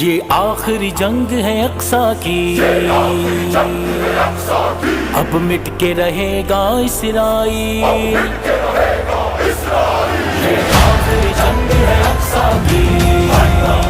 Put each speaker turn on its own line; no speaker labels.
یہ آخری جنگ ہے اقصی کی، اب مٹ کے رہے گا اسرائیل، یہ آخری جنگ ہے اقصی کی۔